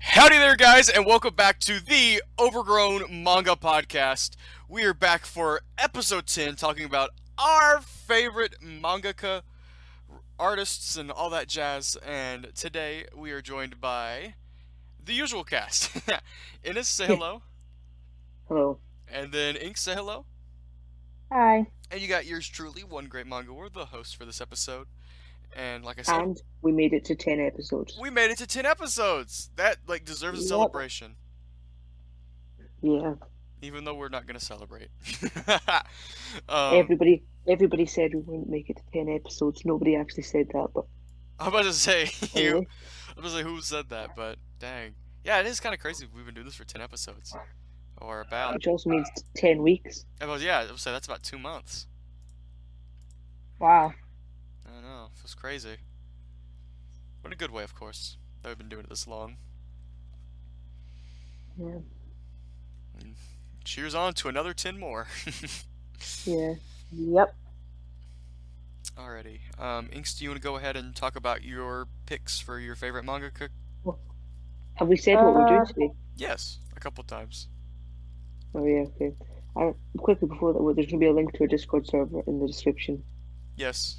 Howdy there, guys, and welcome back to the Overgrown Manga Podcast. We are back for episode 10, talking about our favorite mangaka, artists, and all that jazz. And today we are joined by the usual cast. Ines, say hello. Hello. And then Ink, say hello. Hi. And you got yours truly, One Great Manga War, the host for this episode. And like I said, And we made it to 10 episodes. we made it to 10 episodes. That deserves a Yep. celebration. Yeah. Even though we're not gonna celebrate. Everybody said we wouldn't make it to 10 episodes. Nobody actually said that, but I'm about to say anyway. I'm about to say who said that, but dang. Yeah, it is kind of crazy we've been doing this for 10 episodes. Or about. Which also means 10 weeks. I would say that's about 2 months. Wow. I don't know, feels crazy. But in a good way, of course, that we've been doing it this long. Yeah. And cheers on to another 10 more. Yeah. Yep. Alrighty. Inks, do you want to go ahead and talk about your picks for your favorite manga cook? Have we said what we're doing today? Yes, a couple times. Oh, yeah, okay. Quickly before that, there's going to be a link to a Discord server in the description. Yes.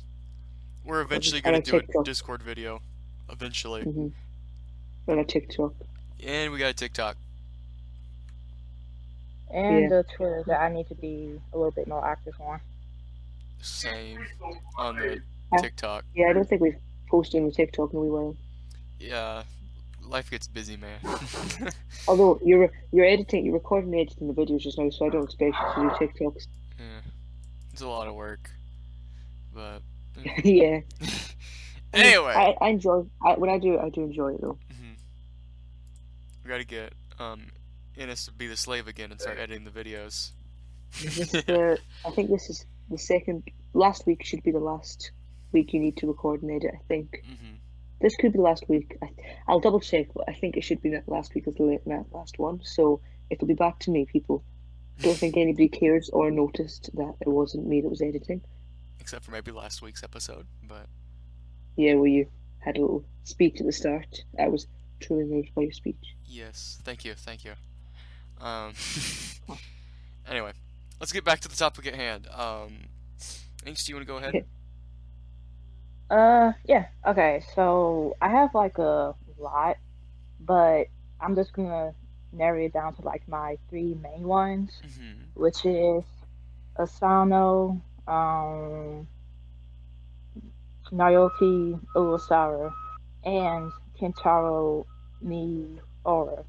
We're eventually And going a to do a TikTok. Discord video. Eventually. Mm-hmm. And a TikTok. And we got a TikTok. And Yeah. the Twitter that I need to be a little bit more active on. Same on the TikTok. Yeah, I don't think we've posted on the TikTok in a wee while. Yeah, life gets busy, man. Although you're recording and editing the videos just now, so I don't expect you to do TikToks. Yeah, it's a lot of work, but Yeah. anyway, I enjoy. When I do enjoy it though. we gotta get Ines to be the slave again and start editing the videos. I think this is the second. Last week should be the last week you need to record and edit. I think this could be the last week. I'll double check, but I think it should be that last week as the last one. So it'll be back to me, people. Don't think anybody cares or noticed that it wasn't me that was editing. Except for maybe last week's episode, but Yeah, well, you had a little speech at the start. I was truly moved by your speech. yes, thank you. Anyway, let's get back to the topic at hand. Inks, do you want to go ahead? Yeah. Okay. So I have like a lot, but I'm just gonna narrow it down to like my three main ones, which is Asano, Naoki Urasawa, and Kentaro Miura.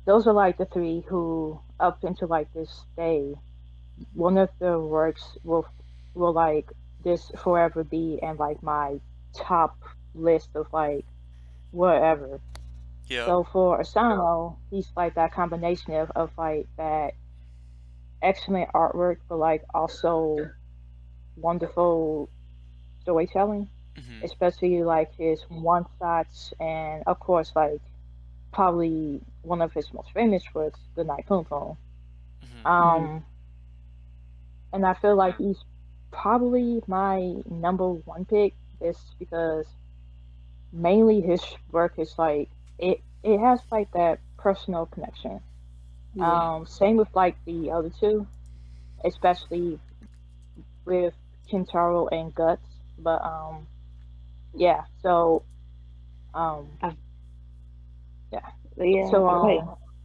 Those are like the three who, up into like this day, one of their works will like this forever be in like my top list of like whatever. Yeah. So for Asano, he's like that combination of like that excellent artwork, but like also wonderful storytelling, especially like his one shots, and of course like probably one of his most famous works, The Night Pum Pum. And I feel like he's probably my number one pick, just because mainly his work is like it has like that personal connection. Same with like the other two, especially with Kintaro and Guts. But yeah. So Yeah, So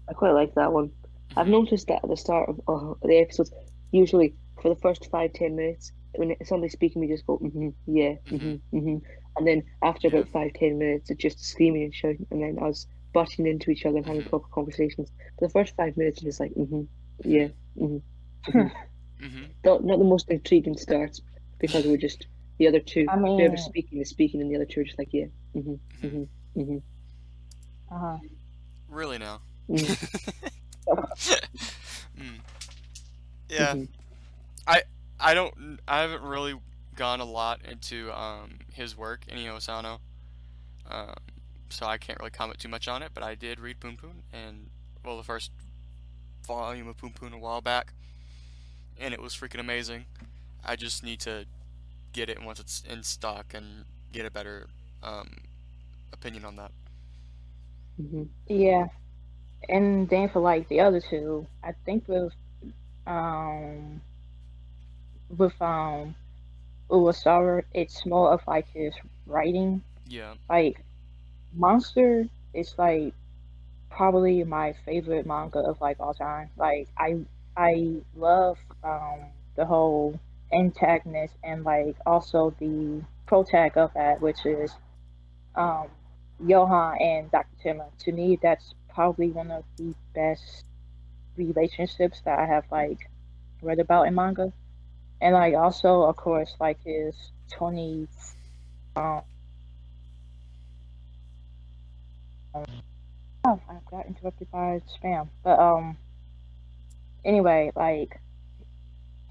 I quite like that one. I've noticed that at the start of the episodes, usually for the first 5-10 minutes, when somebody's speaking, we just go, yeah, and then after about 5-10 minutes, it's just screaming and shouting, and then us butting into each other and having proper conversations. For the first 5 minutes, it's just like, yeah, not the most intriguing starts, because we're just the other two. I mean, whoever's speaking is speaking, and the other two are just like, yeah, Really now? Mm. Yeah. I haven't really gone a lot into his work, Inio Asano. So I can't really comment too much on it, but I did read Poon Poon, and well, the first volume of Poon Poon a while back, and it was freaking amazing. I just need to get it once it's in stock and get a better opinion on that. Hmm. Yeah, and then for like the other two, I think um with Uwasawa, it's more of like his writing. Yeah. Like Monster is like probably my favorite manga of like all time. Like I love the whole antagonist and like also the protag of that, which is um Johan and Dr. Timmer. To me, that's probably one of the best relationships that I have like read about in manga. And like also of course like his 20 um oh, I got interrupted by spam. But anyway, like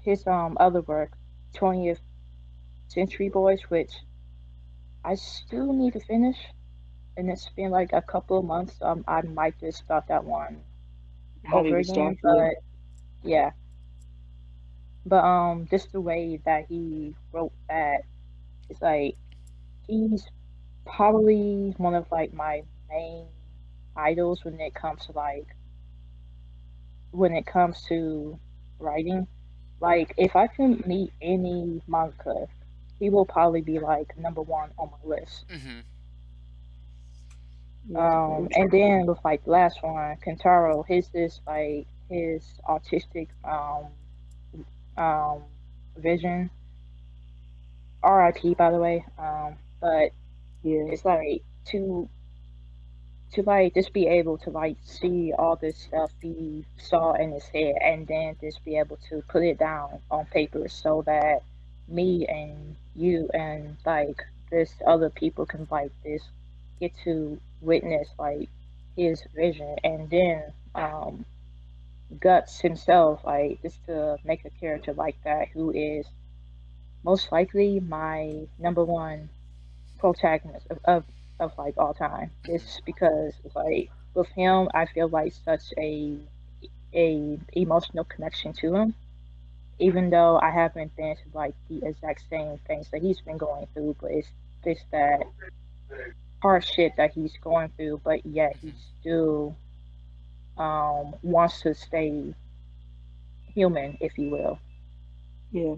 his other work, 20th Century Boys, which I still need to finish, and it's been like a couple of months. I might just start that one Have over you again, started it? but yeah. But just the way that he wrote that, it's like he's probably one of like my main idols when it comes to writing. Like if I can meet any manga, he will probably be like number one on my list. Mm-hmm. Yeah, And interesting. then with like the last one, Kentaro, his is like his artistic um vision. R.I.P. by the way. But Yeah, it's like to like just be able to like see all this stuff he saw in his head and then just be able to put it down on paper so that me and you and like this other people can like this get to witness like his vision and then Guts himself like just to make a character like that who is most likely my number one protagonist of like all time. Mm-hmm. It's because like with him, I feel like such a emotional connection to him. Even though I haven't been to like the exact same things that he's been going through, but it's that hard shit that he's going through, but yet he Mm-hmm. still wants to stay human, if you will. yeah,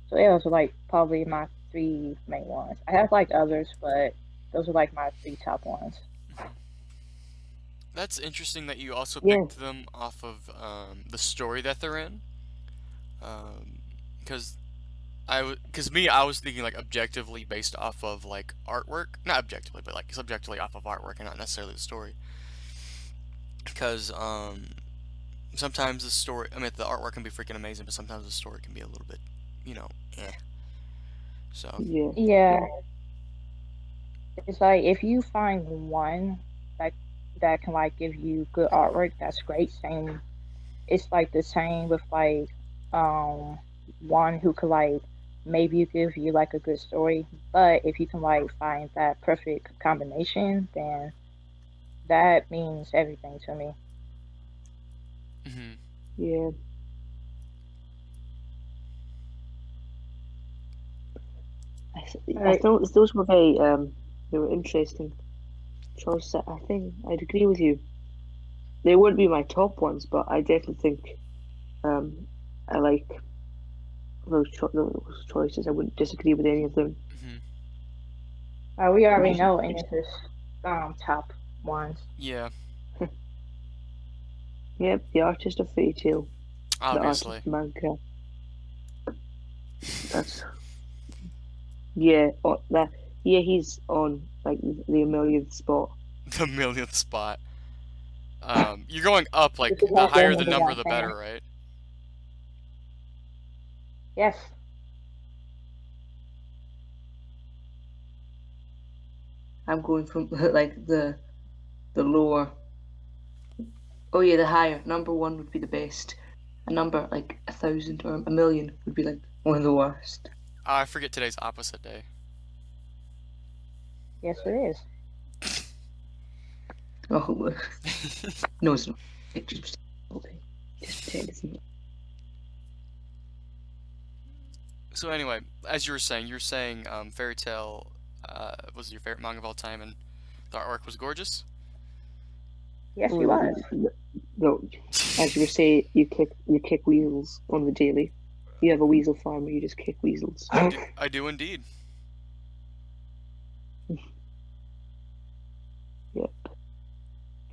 So yeah, those are like probably my three main ones. I have like others, but those are like my three top ones. Mm-hmm. That's interesting that you also yeah. picked them off of the story that they're in. Because because me, I was thinking like objectively based off of like artwork, not objectively, but like subjectively off of artwork and not necessarily the story. Because sometimes the story, I mean, the artwork can be freaking amazing, but sometimes the story can be a little bit, you know, eh. So, Yeah, Yeah, it's like if you find one that that can like give you good artwork, that's great. Same, it's like the same with like um one who could like maybe give you like a good story. But if you can like find that perfect combination, then that means everything to me. hmm yeah. I Alright, thought those were very they were interesting choices. I think I'd agree with you. They wouldn't be my top ones, but I definitely think um I like those choices. I wouldn't disagree with any of them. hmm we already Just, know any just of his top ones. yeah, yep, the artist of Fairy Tail, the artist obviously. of manga. That's yeah, that yeah. He's on like the millionth spot. The millionth spot. You're going up, This like, is the like your higher the number number, one the fan. better, right? Yes. I'm going from like the lower. Oh yeah, the higher. Number one would be the best. A number like 1,000 or a million would be like one of the worst. I forget today's opposite day. Yes, it is. Oh no, it's not. Just pretend. Just pretend it's not. So anyway, as you were saying Fairy Tail was your favorite manga of all time, and The artwork was gorgeous. Yes, he was. No, as you were saying, you kick weasels on the daily. You have a weasel farm where you just kick weasels. I do indeed. Yep.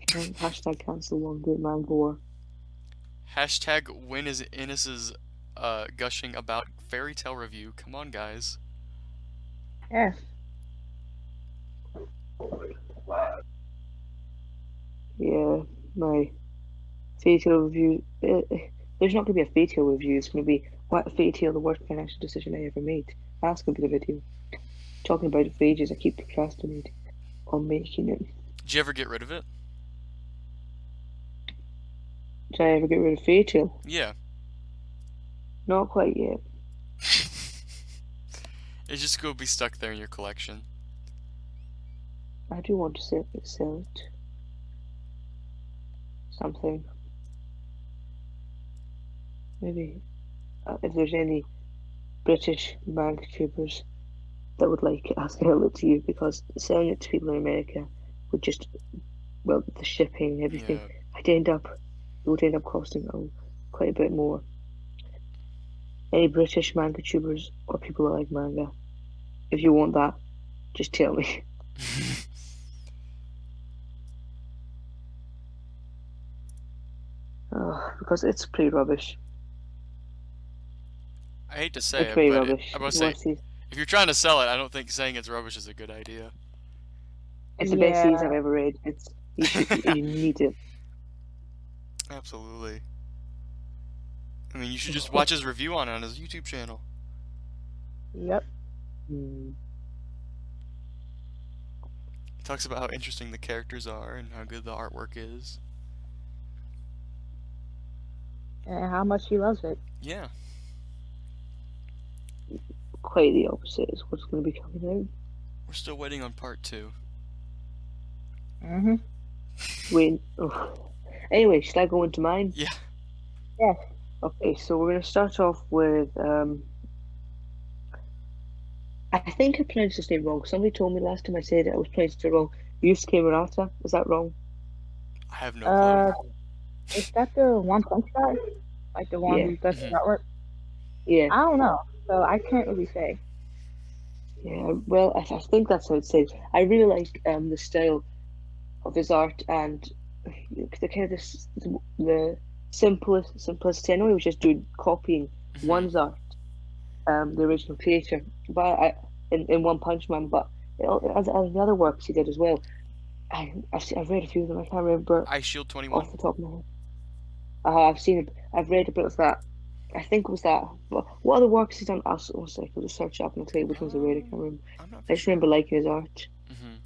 Hashtag cancel OneGreatMangaWar. Hashtag when is Innes's gushing about fairy tale review? Come on, guys. Yes. Yeah, my fairy tale review. There's not going to be a fairy tale review. It's going to be what fairy tale the worst financial decision I ever made. That's going to be the video. Talking about it for ages. I keep procrastinating on making it. Did you ever get rid of it? Did I ever get rid of fairy tale? Yeah. Not quite yet. It's just going to be stuck there in your collection. I do want to sell it. Something. Maybe if there's any British manga tubers that would like it, I'll sell it to you, because selling it to people in America would just, well, the shipping and everything, Yeah. it would end up costing quite a bit more. Any British manga tubers or people that like manga, if you want that, just tell me. Because it's pretty rubbish. I hate to say It's it, pretty but rubbish. I'm going to say, if you're trying to sell it, I don't think saying it's rubbish is a good idea. It's the best Yeah. series I've ever read. You need it. Absolutely. I mean, you should just watch his review on his YouTube channel. Yep. Hmm. He talks about how interesting the characters are and how good the artwork is. And how much he loves it. Yeah. Quite the opposite is what's going to be coming out. We're still waiting on part 2. Mm-hmm. Wait. Oh. Anyway, should I go into mine? Yeah. Yes. Okay, so we're going to start off with. I think I pronounced his name wrong. Somebody told me last time I said it, I was pronouncing it wrong. Yusuke Murata. Is that wrong? I have no clue. Is that the One Punch guy? Like the one Yeah. who does the Mhm. artwork? Yeah. I don't know, so I can't really say. Yeah. Well, I think that's how it's said. I really like the style of his art and the kind of the simplicity. I know he was just doing copying Mhm. one's art, the original creator, but in One Punch Man, but as the other works he did as well. I've read a few of them. I can't remember Ice Shield 21. off the top of my head. I've read a bit of that. I think it was that. What other works he's done? I'll just search it up and I'll tell you which ones I read. I can't remember. I'm not I for just sure. remember liking his art. Mhm.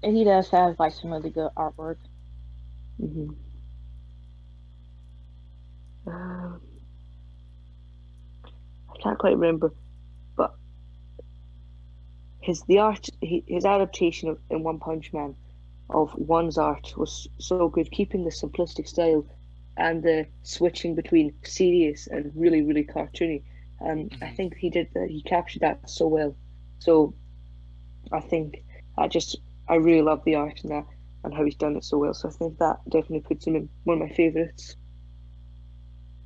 And he does have like some really good artwork. Hmm. I can't quite remember, but his adaptation in One Punch Man of one's art was so good, keeping the simplistic style and the switching between serious and really, really cartoony. I Mhm. think he did that. He captured that so well. So I think I really love the art and that and how he's done it so well. So I think that definitely puts him in one of my favorites.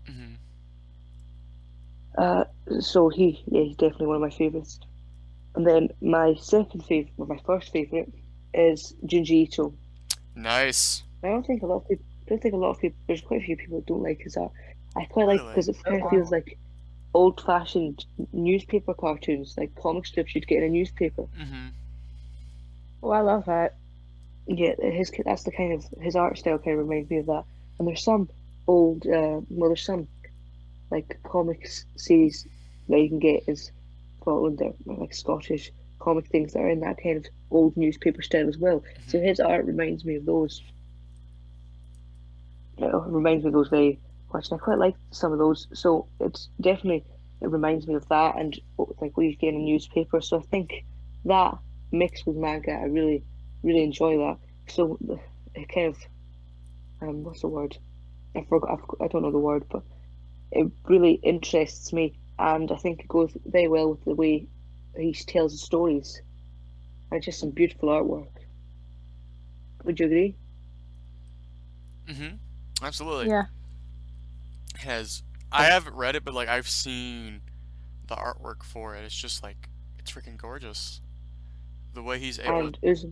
Mhm. So he's definitely one of my favorites. And then my first favorite is Junji Ito. Nice. I don't think a lot of people. There's quite a few people that don't like his art. I quite like Really? because it kind of feels like old-fashioned newspaper cartoons, like comic strips you'd get in a newspaper. Mhm. Oh, I love that. Yeah, that's the kind of his art style kind of reminds me of that. And there's some there's some like comics series that you can get in Scotland, that are like Scottish comic things that are in that kind of old newspaper style as well. So his art reminds me of those. It reminds me of those very much, and I quite like some of those. So it reminds me of that, and like what you get in a newspaper. So I think that mixed with manga, I really really enjoy that. So it kind of what's the word? I forgot. I don't know the word, but it really interests me, and I think it goes very well with the way he tells the stories. and just some beautiful artwork. Would you agree? Absolutely. Yeah. I haven't read it, but like I've seen the artwork for it. It's just like it's freaking gorgeous. The way he's able to And is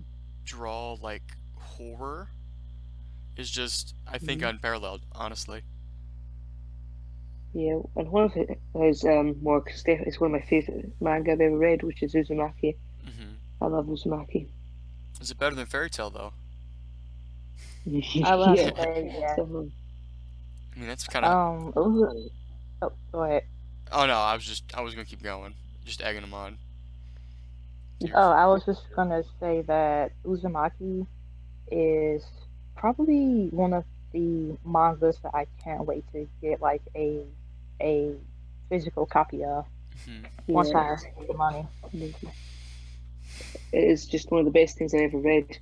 draw like horror is just, I think, unparalleled, honestly. yeah, and one of his works is one of my favorite manga I've ever read, which is Uzumaki. hmm I love Uzumaki. Is it better than Fairy Tale though? I love Yeah, say yeah. definitely. I mean, that's kind of. Oh, go ahead. Oh no, I was gonna keep going, just egging him on. You're, Oh, I was just gonna say that Uzumaki is probably one of the mangas that I can't wait to get like a physical copy of mhm. once Yeah, I get the money. it is just one of the best things I ever read.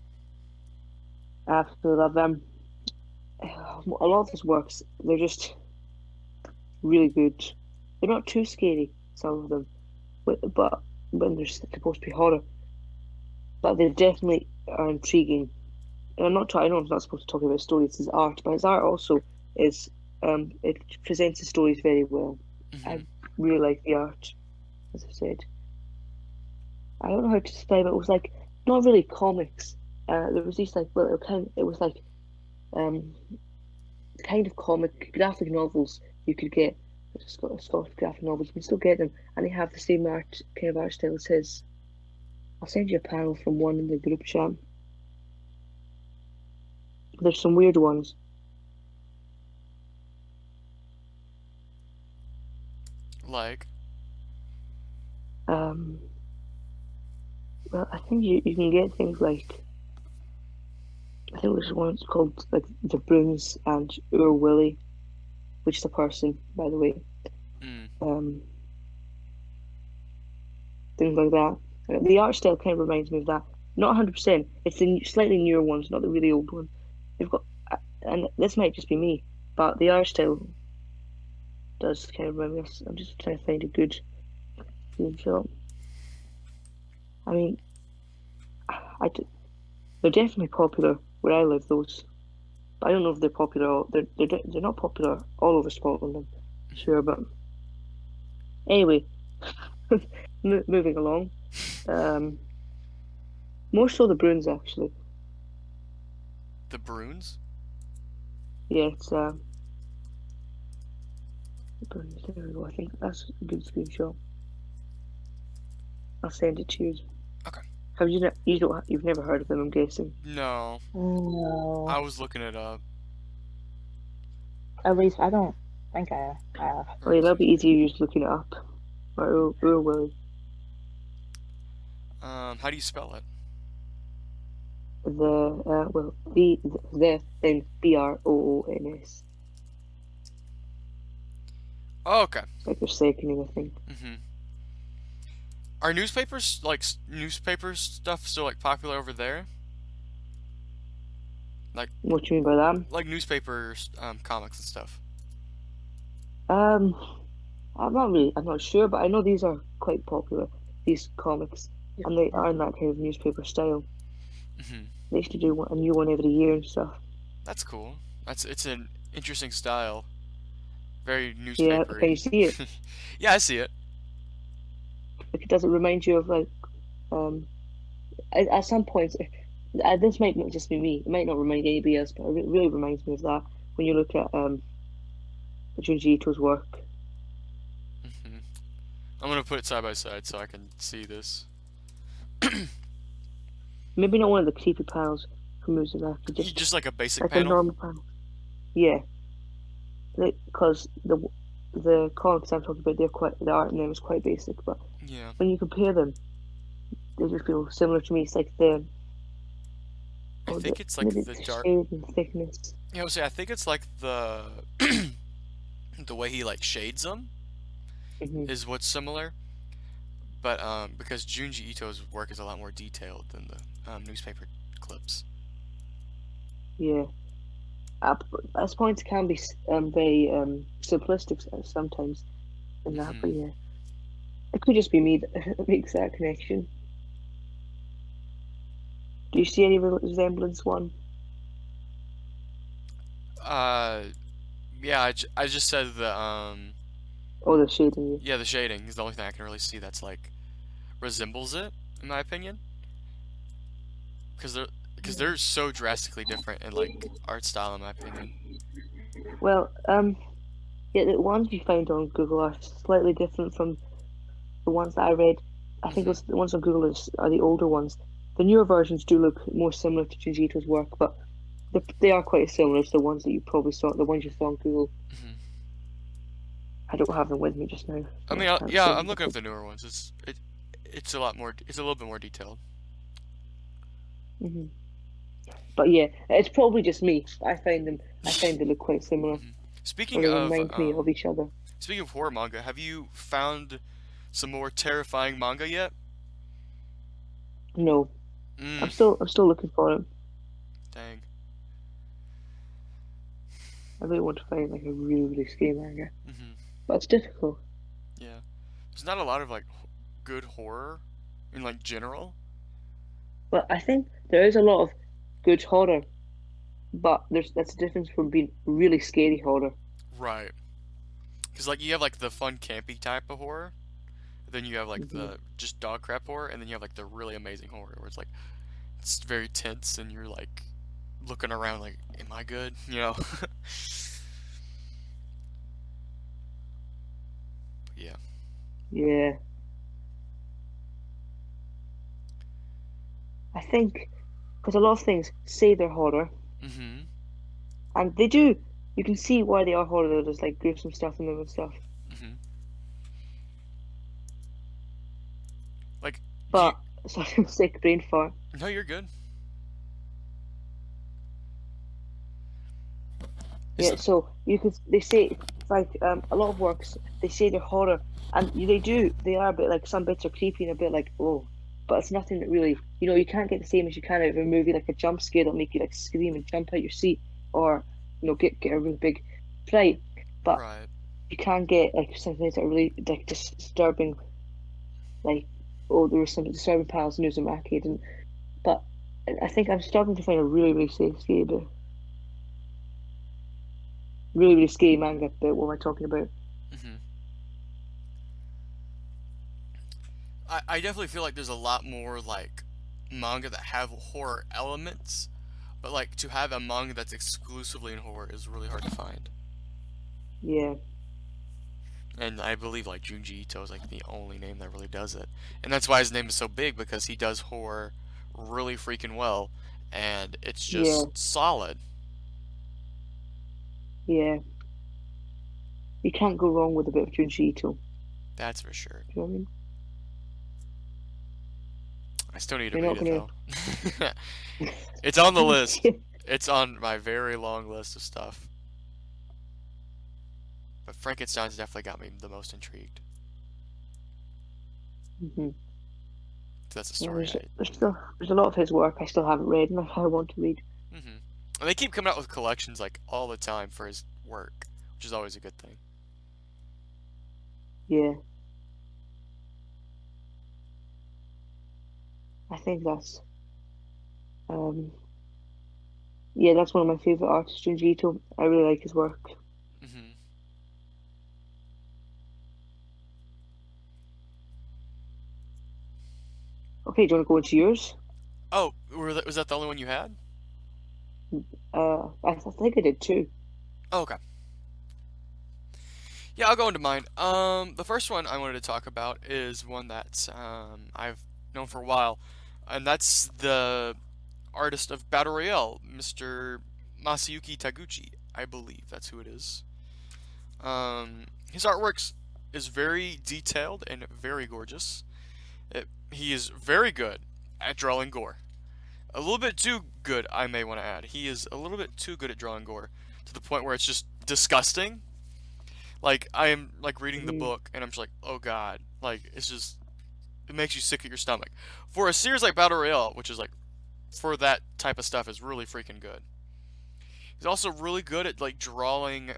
I absolutely love them. A lot of his works, they're just really good. They're not too scary, some of them, but when they're supposed to be horror, but they definitely are intriguing. And I know I'm not supposed to talk about story, it's his art, but his art also is, it presents the stories very well. I Mhm. really like the art, as I said. I don't know how to describe it. It was like not really comics. There was these like little kind. It was like um kind of comic graphic novels you could get. Scottish graphic novels. You can still get them, and they have the same kind of art style as his. I'll send you a panel from one in the group chat. There's some weird ones. Like, Um, well, I think you can get things like I think there's one called like the Bruins and Ur Willie, which is a person, by the way. mm, Um, things like that. The art style kind of reminds me of that. Not 100%. It's the slightly newer ones, not the really old one. They've got, and this might just be me, but the art style does kind of remind me. I'm just trying to find a good screenshot. I mean, I d- they're definitely popular where I live. Those, but I don't know if they're popular. They're not popular all over Scotland. I'm sure, but anyway, moving along. Um, more so the Bruins actually. the Bruins. Yeah, it's Bruins. There we go. I think that's a good screenshot. I'll send it to you. Okay. Have you? You don't. You've never heard of them, I'm guessing. No, No, I was looking it up. at least I don't think I have. Oh yeah, that'll be Bruins. easier just looking it up. Or Willie. How do you spell it? The then Brooons. Oh, okay. It's like they're seconding, I think. hmm Are newspapers like newspaper stuff still like popular over there? Like What do you mean by that? newspapers, comics and stuff. Um, I'm not sure, but I know these are quite popular. These comics, and they are in that kind of newspaper style. hmm They used to do a new one every year and stuff. That's cool. It's an interesting style. Very Yeah, can you newspapery. see it? Yeah, I see it. Like, does it remind you of like um at some points? This might not just be me. It might not remind anybody else, but it really reminds me of that when you look at Junji Ito's work. hmm I'm gonna put it side by side so I can see this. Maybe not one of the creepy panels from Uzumaki, Just like a basic like a panel. normal panel. Yeah, because the comics I'm talking about, the art in them is quite basic, but Yeah. when you compare them, they just feel similar to me. It's like I think it's like maybe the it's the dark. shade and thickness. You know, say I think it's like the the way he like shades them Hmm. is what's similar. But because Junji Ito's work is a lot more detailed than the newspaper clips. Yeah, at points can be very simplistic sometimes in that, hmm but yeah, it could just be me that makes that connection. Do you see any resemblance one? Uh, yeah, I just said the Oh, the shading. yeah, the shading is the only thing I can really see that's like resembles it, in my opinion, because they're so drastically different in like art style, in my opinion. Well, yeah, the ones you find on Google are slightly different from the ones that I read. I think Hmm. the ones on Google are the older ones. The newer versions do look more similar to Junji Ito's work, but they are quite similar to the ones that you probably saw, the ones you saw on Google. Hmm. I don't have them with me just now, I so mean, I can't yeah, say I'm looking up anything. the newer ones. It's a lot more. It's a little bit more detailed. Hmm. But yeah, it's probably just me. I find they look quite similar, Hmm. or Speaking they of remind me of each other. speaking of horror manga, have you found some more terrifying manga yet? No, Mm, I'm still looking for it. dang. I really want to find like a really, really scary manga, Hmm. but it's difficult. Yeah. There's not a lot of like good horror in like general. But I think there is a lot of good horror, but that's a difference from being really scary horror. Right. Because like you have like the fun campy type of horror, then you have like Hmm. the just dog crap horror, and then you have like the really amazing horror where it's like it's very tense and you're like looking around like, am I good? You know? Yeah. Yeah, I think because a lot of things say they're horror, Mm-hmm. and they do. You can see why they are horror. There's like gruesome stuff in them and stuff. Mm-hmm. Like, do you? But sorry, sick brain fart. No, you're good. Is Yeah, so you could they say like a lot of works they say they're horror, and they do. They are a bit like some bits are creepy and a bit like oh, but it's nothing that really you can't get the same as you can out of a movie like a jump scare that'll make you like scream and jump out your seat or get a really big fright. But right. you can get like something that are really like disturbing, like oh there was some disturbing panels in Uzumaki, and but I think I'm struggling to find a really really scary bit, really really scary manga. But what am I talking about? Mm-hmm. I definitely feel like there's a lot more like manga that have horror elements, but like to have a manga that's exclusively in horror is really hard to find. Yeah. And I believe like Junji Ito is like the only name that really does it, and that's why his name is so big because he does horror really freaking well, and it's Yeah, just solid. yeah. You can't go wrong with a bit of Junji Ito. That's for sure. Do you know what I mean? I still need to You're read not it gonna. though. It's on the list. It's on my very long list of stuff. But Frankenstein's definitely got me the most intrigued. Hmm. So that's a Yeah, story I. there's a lot of his work I still haven't read and I want to read. Hmm. And they keep coming out with collections like all the time for his work, which is always a good thing. Yeah, I think um yeah that's one of my favorite artists, Junji Ito. I really like his work. Hmm. Okay, do you want to go into yours? Oh, was that the only one you had? I think I did too. Oh, okay. Yeah, I'll go into mine. The first one I wanted to talk about is one that I've known for a while, and that's the artist of Battle Royale, Mr. Masayuki Taguchi. I believe that's who it is. His artworks is very detailed and very gorgeous. He is very good at drawing gore. A little bit too good, I may want to add. He is a little bit too good at drawing gore to the point where it's just disgusting. Like I am like reading the Mm, book and I'm just like, oh god, like it's just it makes you sick at your stomach. For a series like Battle Royale, which is like for that type of stuff, is really freaking good. He's also really good at like drawing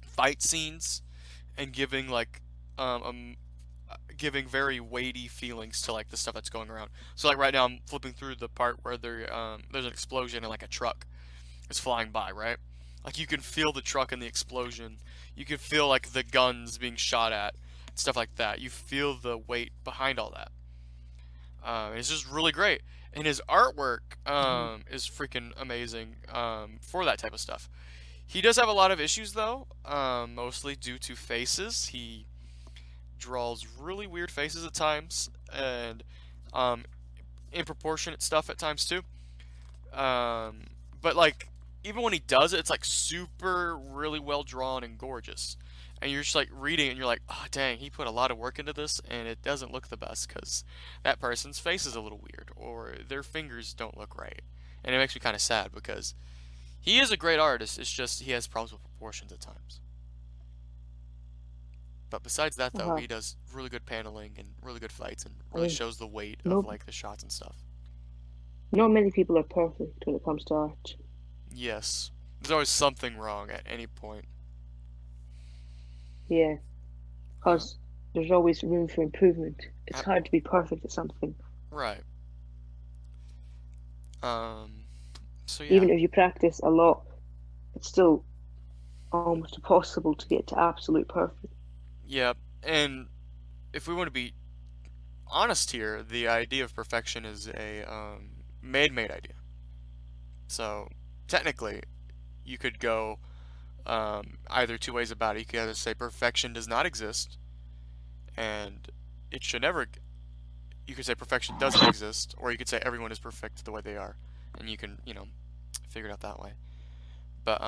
fight scenes and giving like um, um giving very weighty feelings to like the stuff that's going around. So like right now I'm flipping through the part where there's an explosion and like a truck is flying by, right? Like you can feel the truck and the explosion. You can feel like the guns being shot at, stuff like that. You feel the weight behind all that. It's just really great, and his artwork is freaking amazing for that type of stuff. He does have a lot of issues though, mostly due to faces. He draws really weird faces at times, and um, improportionate stuff at times too. But like even when he does it, it's like super really well drawn and gorgeous. And you're just like reading it and you're like, oh dang, he put a lot of work into this and it doesn't look the best because that person's face is a little weird or their fingers don't look right. And it makes me kind of sad because he is a great artist, it's just he has problems with proportions at times. But besides that though, Uh-huh. he does really good paneling and really good fights and I really mean, shows the weight of no, like the shots and stuff. not many people are perfect when it comes to art. Yes. There's always something wrong at any point. Yeah, Uh, because there's always room for improvement. It's uh, hard to be perfect at something. right. Um, so yeah. Even if you practice a lot, it's still almost impossible to get to absolute perfect. Yeah. And if we want to be honest here, the idea of perfection is a made idea. So technically, you could go either two ways about it. You could either say perfection does not exist, and it should never. You could say perfection doesn't exist, or you could say everyone is perfect the way they are, and you can figure it out that way. But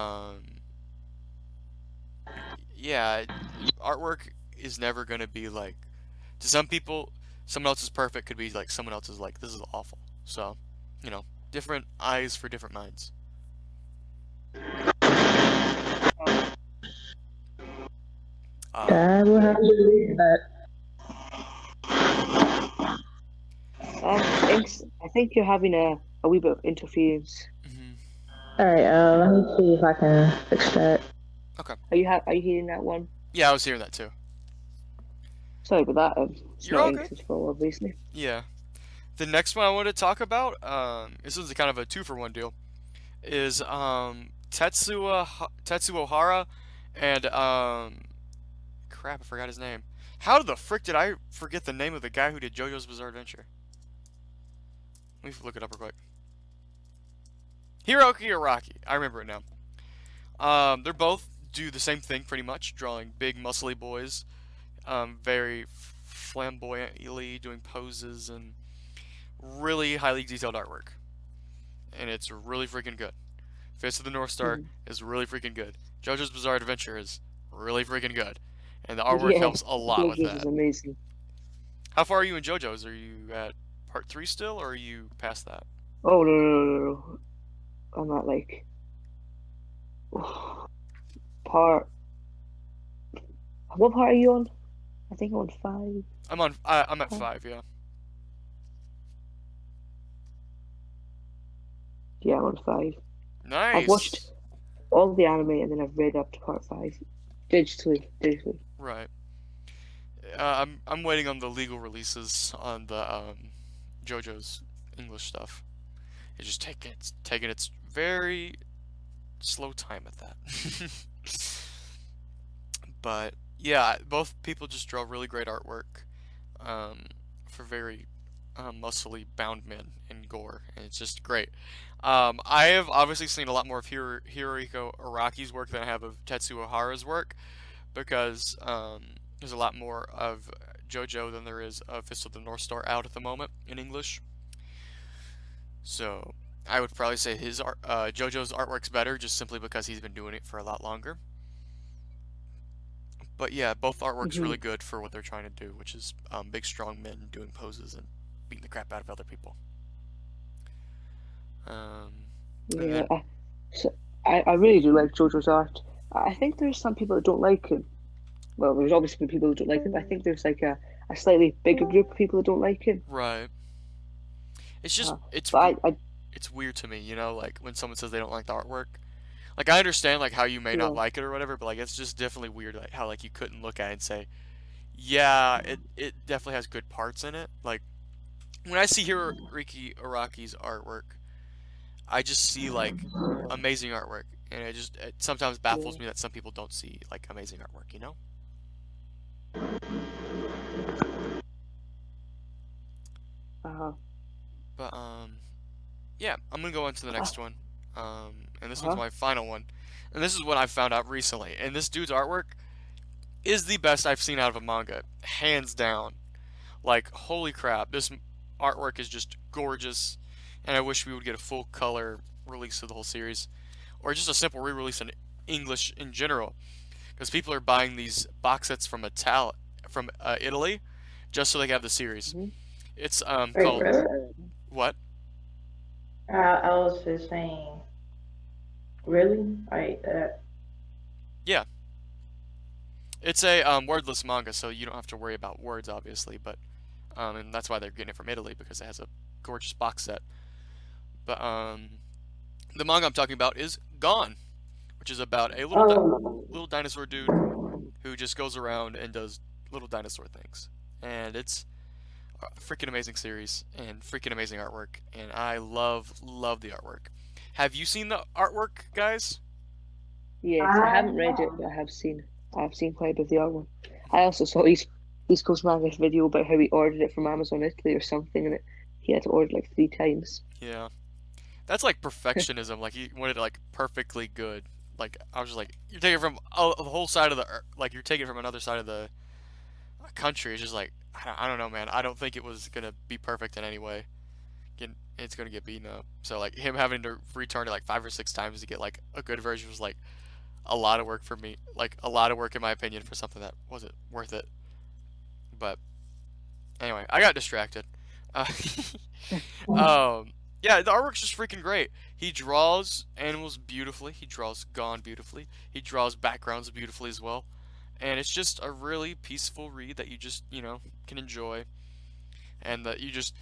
yeah, artwork is never gonna be like to some people. Someone else's perfect could be like someone else's like this is awful. So, you know, different eyes for different minds. I will have to believe that. I think you're having a wee bit of interference. Mhm. Alright, let me see if I can fix that. Okay. Are you hearing that one? Yeah, I was hearing that too. Sorry about that. It's You're not all good. English for obviously. Yeah. The next one I want to talk about, this is a kind of a two for one deal, is Tetsuo Hara and crap, I forgot his name. How the frick did I forget the name of the guy who did JoJo's Bizarre Adventure? Let me look it up real quick. Hiroki Araki. I remember it now. They're both do the same thing pretty much, drawing big muscly boys, very flamboyantly doing poses and really highly detailed artwork. And it's really freaking good. Fist of the North Star Mhm. is really freaking good. JoJo's Bizarre Adventure is really freaking good. And the artwork Yeah, helps a lot with JoJo's is that. amazing. How far are you in JoJo's? Are you at part 3 still, or are you past that? Oh no. I'm not like part. What part are you on? I think I'm on 5. I'm at Part. 5, yeah. Yeah, I'm on 5. I've watched Nice. all the anime and then I've read up to part 5 digitally. Right. I'm waiting on the legal releases on the JoJo's English stuff. It's taking its very slow time at that. But yeah, both people just draw really great artwork for very muscly bound men in gore, and it's just great. I have obviously seen a lot more of Hirohiko Araki's work than I have of Tetsuo Hara's work because there's a lot more of JoJo than there is of Fist of the North Star out at the moment in English. So I would probably say his JoJo's artwork's better just simply because he's been doing it for a lot longer. But yeah, both artworks Hmm. really good for what they're trying to do, which is big, strong men doing poses and beating the crap out of other people. And Yeah, then I really do like JoJo's art. I think there's some people that don't like him. Well, there's obviously people who don't like him, but I think there's like a slightly bigger group of people that don't like him. right, it's just Uh, but it's weird to me, like when someone says they don't like the artwork. Like I understand like how you may not yeah, like it or whatever, but like it's just definitely weird like how like you couldn't look at it and say Yeah, it definitely has good parts in it. Like when I see Hiroyuki Araki's artwork, I just see like amazing artwork, and it sometimes baffles Yeah. me that some people don't see like amazing artwork, you know? Uh-huh. But yeah, I'm gonna go on to the Uh, next one. And this one's uh-huh. my final one, and this is what I found out recently. And this dude's artwork is the best I've seen out of a manga, hands down. Like holy crap, this artwork is just gorgeous, and I wish we would get a full color release of the whole series, or just a simple re-release in English in general, because people are buying these box sets from Italy, just so they can have the series. Mhm. It's Wait, called really? what? I was just saying, really? Like that? Yeah, it's a wordless manga, so you don't have to worry about words, obviously. But and that's why they're getting it from Italy because it has a gorgeous box set. But the manga I'm talking about is Gone, which is about a Oh, little dinosaur dude who just goes around and does little dinosaur things, and it's a freaking amazing series and freaking amazing artwork, and I love the artwork. Have you seen the artwork, guys? Yes, I I haven't read it, but I've seen quite a bit of the other one. I also saw East Coast Manga's video about how he ordered it from Amazon Italy or something, and he had to order it like 3 times. Yeah, that's like perfectionism. Like he wanted it like perfectly good. Like I was just like, you're taking it from the whole side of like you're taking it from another side of the country. It's just like I don't know, man. I don't think it was gonna be perfect in any way. It's gonna get beaten up. So like him having to return it like 5 or 6 times to get like a good version was like a lot of work for me. Like a lot of work in my opinion for something that wasn't worth it. But anyway, I got distracted. Uh, um, yeah, the artwork's just freaking great. He draws animals beautifully. He draws Gone beautifully. He draws backgrounds beautifully as well. And it's just a really peaceful read that you just, can enjoy. And that you just,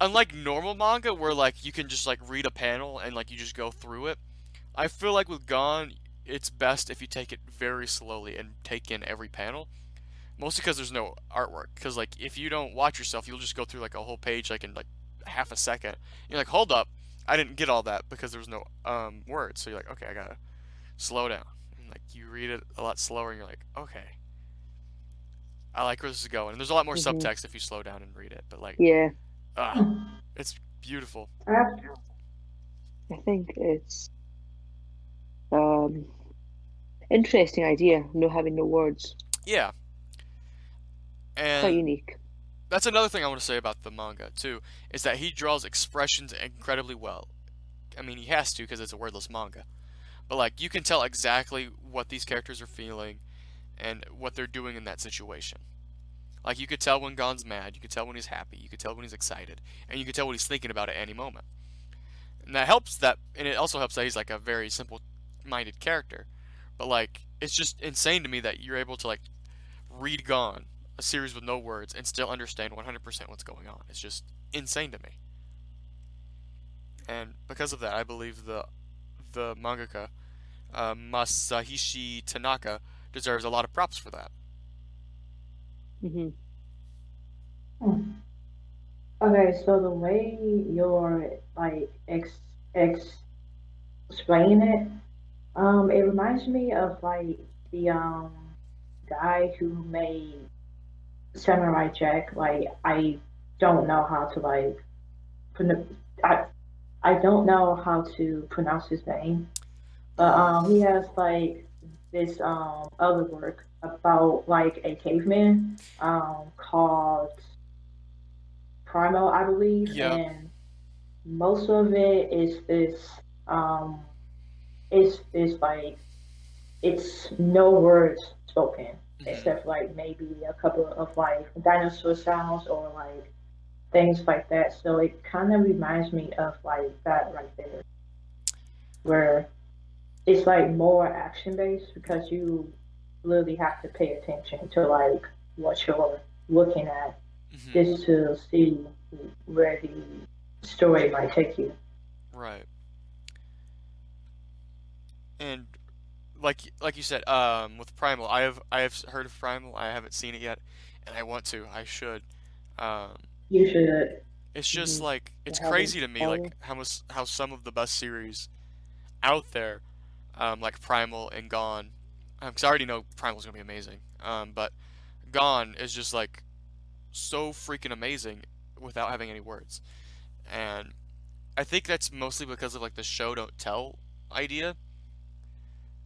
unlike normal manga where like you can just like read a panel and like you just go through it, I feel like with Gone, it's best if you take it very slowly and take in every panel. Mostly because there's no artwork. Because like if you don't watch yourself, you'll just go through like a whole page like in like half a second. You're like, hold up, I didn't get all that because there was no words. So you're like, okay, I gotta slow down. And like you read it a lot slower, and you're like, okay, I like where this is going. And there's a lot more Hmm. subtext if you slow down and read it. But like, Yeah, ah, it's beautiful. I think it's um interesting idea, no having no words. Yeah, Quite and unique. that's another thing I want to say about the manga too, is that he draws expressions incredibly well. I mean, he has to because it's a wordless manga. But like you can tell exactly what these characters are feeling and what they're doing in that situation. Like you could tell when Gon's mad, you could tell when he's happy, you could tell when he's excited, and you could tell what he's thinking about at any moment. And it also helps that he's like a very simple-minded character. But like, it's just insane to me that you're able to like read Gon, a series with no words, and still understand 100% what's going on. It's just insane to me. And because of that, I believe the mangaka Masahishi Tanaka deserves a lot of props for that. Hmm. Okay, so the way you're like explaining it, it reminds me of like the guy who made Samurai Jack. Like I don't know how to like pron- I I don't know how to pronounce his name, but Ooh, he has like this other work about like a caveman called Primal, I believe, yep. and most of it is this um is like it's no words spoken Hmm. except like maybe a couple of like dinosaur sounds or like things like that. So it kind of reminds me of like that right there, where it's like more action based because you really have to pay attention to like what you're looking at Hmm. just to see where the story might take you. Right. And like you said, with Primal, I have heard of Primal. I haven't seen it yet, and I want to. I should. Um, You should. it's just Mm-hmm. like I it's haven't. crazy to me, Oh, like how some of the best series out there, like Primal and Gone, because I already know Primal's gonna be amazing. But Gone is just like so freaking amazing without having any words, and I think that's mostly because of like the show don't tell idea.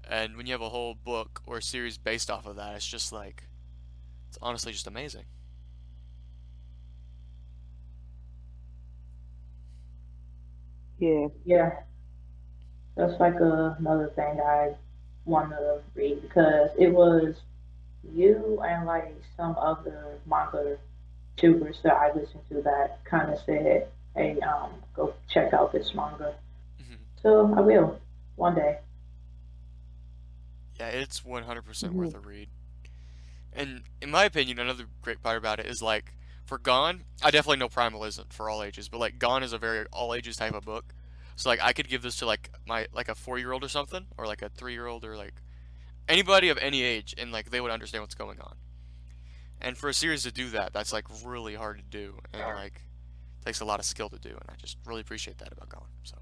And when you have a whole book or a series based off of that, it's just like it's honestly just amazing. yeah. Yeah, that's like another thing I want to read because it was you and like some other manga tubers that I listened to that kind of said, "Hey, go check out this manga." Hmm. So I will one day. Yeah, it's 100% Mm-hmm. worth a read. And in my opinion, another great part about it is like for Gone, I definitely know Primal isn't for all ages, but like Gone is a very all ages type of book. So like I could give this to like my like a 4-year-old or something, or like a 3-year-old, or like anybody of any age, and like they would understand what's going on. And for a series to do that, that's like really hard to do, and like takes a lot of skill to do, and I just really appreciate that about Gone. So.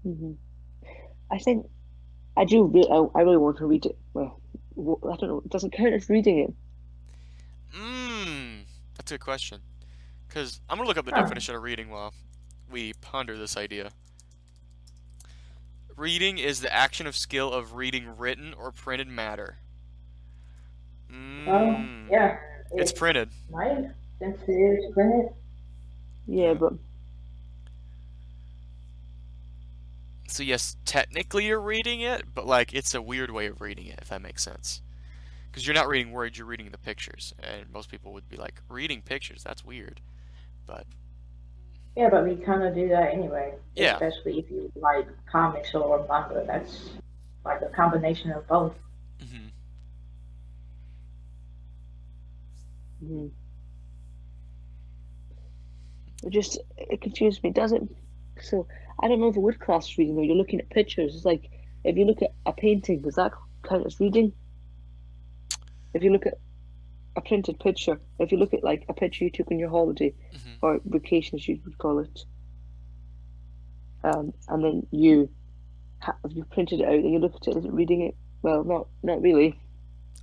Mm-hmm. I think I do. I really want to read it. Well, I don't know. It doesn't count as reading it. That's a good question. Because I'm gonna look up the Huh. definition of reading while we ponder this idea. Reading is the action of skill of reading written or printed matter. Well, Mmm. yeah, It's it printed. might since it is printed. Yeah, Yeah. but So yes, technically you're reading it, but like it's a weird way of reading it, if that makes sense. Because you're not reading words, you're reading the pictures, and most people would be like, reading pictures, that's weird. But Yeah, but we kind of do that anyway, yeah. especially if you like comics or manga. That's like a combination of both. Hmm. mm, it confused me. Does it? So I don't know if it would class reading. Or you're looking at pictures. It's like if you look at a painting, does that count as reading? If you look at a printed picture, if you look at like a picture you took on your holiday Hmm. or vacation, as you would call it, and then you printed it out and you look at it, is it reading it? Well, not really.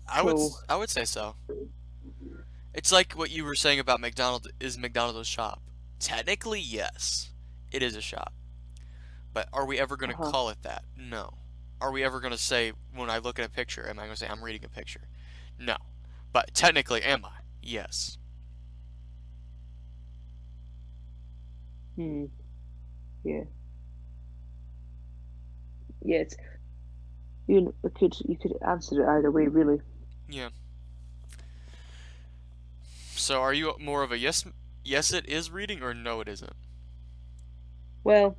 So, I would say so. It's like what you were saying about McDonald's. Is McDonald's a shop? Technically, yes, it is a shop. But are we ever going to uh-huh. call it that? No. Are we ever going to say, when I look at a picture, am I going to say, I'm reading a picture? No. But technically, am I? Yes. Hmm. Yeah. Yeah. It's you could answer it either way, really. Yeah. So are you more of a yes, yes, it is reading, or no, it isn't? Well,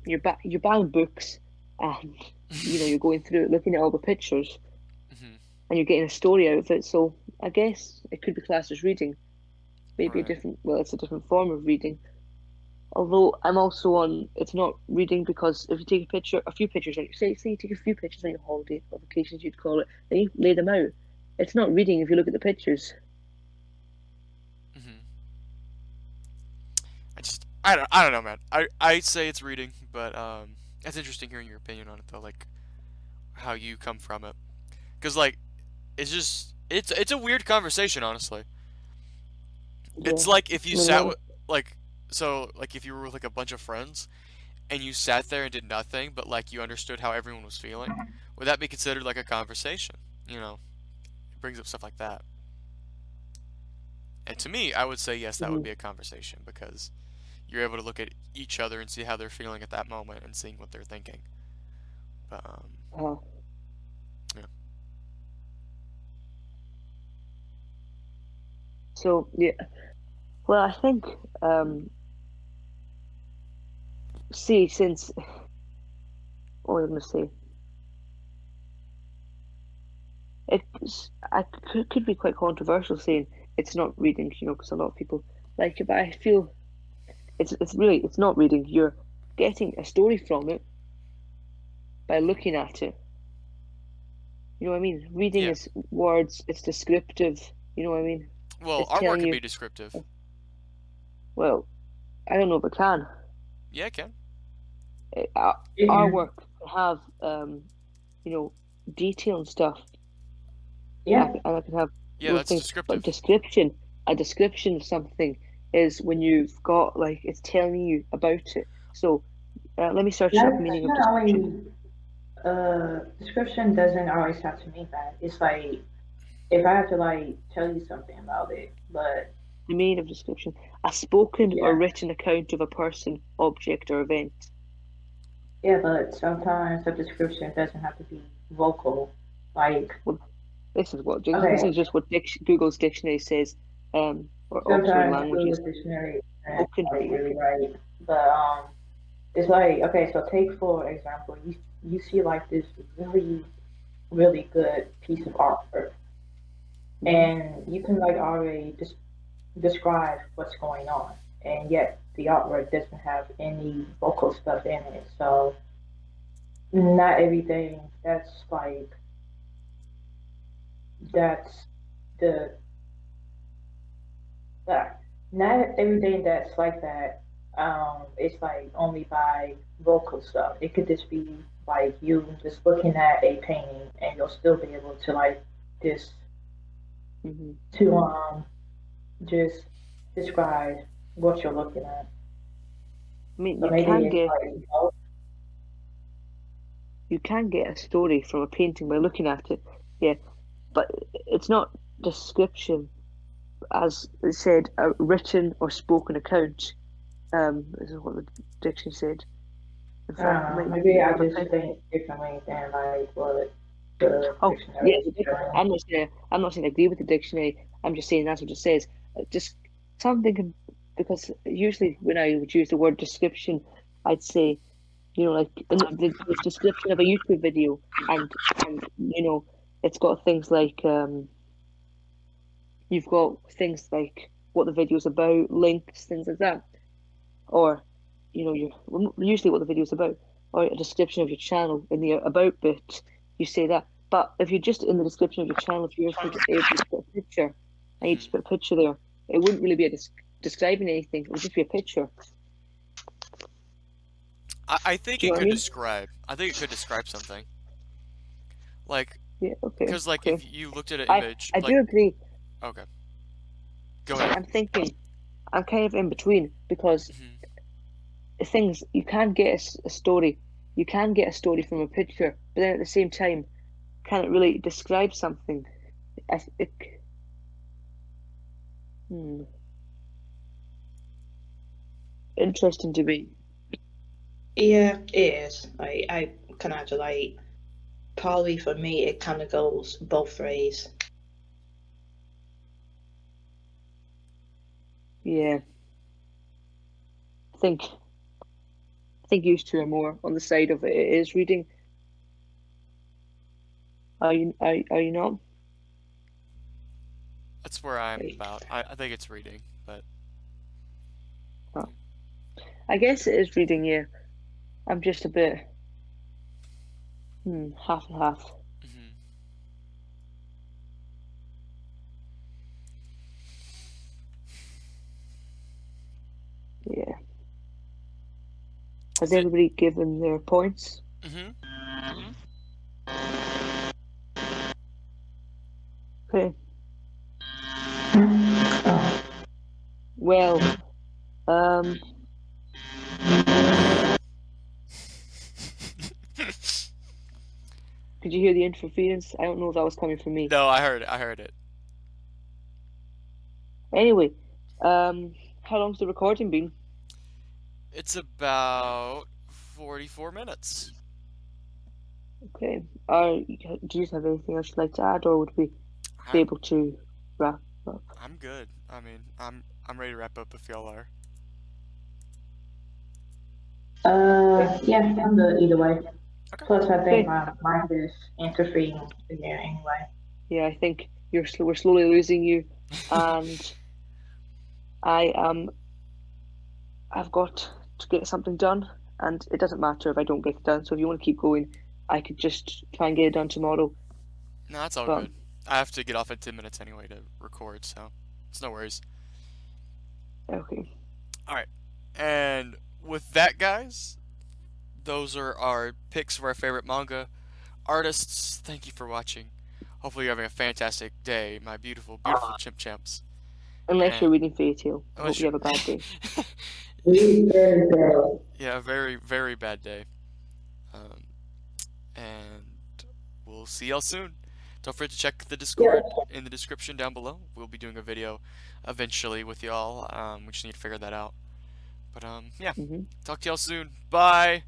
you're buying books, and you're going through it, looking at all the pictures, Hmm. and you're getting a story out of it. So I guess it could be classed as reading. Maybe a Right. different. Well, it's a different form of reading. Although I'm also on, it's not reading because if you take a picture, a few pictures, and say you take a few pictures on your holiday or vacations, you'd call it, then you lay them out. It's not reading if you look at the pictures. Hmm. I don't know, man. I'd say it's reading, but it's interesting hearing your opinion on it though, like how you come from it, because like it's just it's a weird conversation, honestly. Yeah, It's like if you I mean, sat with like like if you were with like a bunch of friends and you sat there and did nothing, but like you understood how everyone was feeling, would that be considered like a conversation? You know, it brings up stuff like that. And to me, I would say yes, that would mhm, be a conversation because you're able to look at each other and see how they're feeling at that moment and seeing what they're thinking. But uh, yeah. so yeah. Well, I think see since what was I going to say, I could be quite controversial saying it's not reading, because a lot of people like it, but I feel it's not reading. You're getting a story from it by looking at it. You know what I mean? Reading Yeah. is words, it's descriptive. You know what I mean? Well, It's artwork telling can you, be descriptive. well, I don't know if it can. Yeah, it can. Our work can have, you know, detail and stuff, Yeah. and I can have Yeah, little that's things. But descriptive. a description of something is when you've got like it's telling you about it. So let me search up That's meaning of not description. always, description doesn't always have to mean that. It's like, if I have to like tell you something about it, but The meaning of description: a spoken or yeah, written account of a person, object, or event. yeah, but sometimes the description doesn't have to be vocal. Like, Well, this is okay, just what Google's dictionary says, or Oxford sometimes Google Languages. Dictionary isn't Spoken. like really right, but it's like, okay, so take for example, you see like this really really good piece of artwork, Mm-hmm. and you can like already describe what's going on, and yet the artwork doesn't have any vocal stuff in it. So not everything that's the that not everything that's like that it's like only by vocal stuff. It could just be like you just looking at a painting and you'll still be able to like just Mm-hmm. to just describe what you're looking at. I mean, So maybe it's like, you can get a story from a painting by looking at it. Yeah, but it's not description, as it said, a written or spoken account. This is what the dictionary said. In I don't fact, it know, might be maybe I another just thing. think differently than like what the Oh, dictionary yeah, is telling. I'm not saying I agree with the dictionary. I'm just saying that's what it says. Just something can, because usually when I would use the word description, I'd say, you know, like in the description of a YouTube video, and you know, it's got things like you've got things like what the video's about, links, things like that, or you know, usually what the video's about, or a description of your channel in the about bit, you say that. But if you're just in the description of your channel, if you're able to put a picture, and you Hmm. just put a picture there, it wouldn't really be describing anything. It would just be a picture. I think Do you it know what I could mean? describe. I think it could describe something. Like, Yeah. Okay. because like Okay. if you looked at an I image, I like, do agree. okay, go ahead. I'm thinking. I'm kind of in between because Hmm. things you can get a story. You can get a story from a picture, but then at the same time, can it really describe something? I, it, hmm, interesting to me. Yeah, it is. Like I kind of like probably for me it kind of goes both ways. Yeah, I think you two are more on the side of it is reading. Are you not? That's where I'm Like, about. I think it's reading, but Oh, I guess it is reading. Yeah, I'm just a bit half and half. hmm. Yeah. Has Did, everybody given their points? hmm. Okay. Oh, Well, um, did you hear the interference? I don't know if that was coming from me. No, I heard it. I heard it. Anyway, how long's the recording been? It's about 44 minutes. Okay. Do you have anything else you'd like to add, or would we be I'm able to wrap up? I'm good. I mean, I'm ready to wrap up if y'all are. Okay. yeah, I'm good either way. Okay. Plus, I think Okay. my mind is interfering again anyway. Yeah, I think we're slowly losing you, and I I've got to get something done, and it doesn't matter if I don't get it done. So if you want to keep going, I could just try and get it done tomorrow. No, that's all But good. I have to get off in 10 minutes anyway to record, so it's no worries. okay, And with that, guys, those are our picks for our favorite manga artists. Thank you for watching. Hopefully you're having a fantastic day, my beautiful, beautiful chimp champs. unless And you're reading Fairy Tail, I unless hope you have a bad day. yeah, a very, very bad day. Um, and we'll see y'all soon. Don't forget to check the Discord in the description down below. We'll be doing a video eventually with y'all. We just need to figure that out. But yeah, Hmm talk to y'all soon. Bye.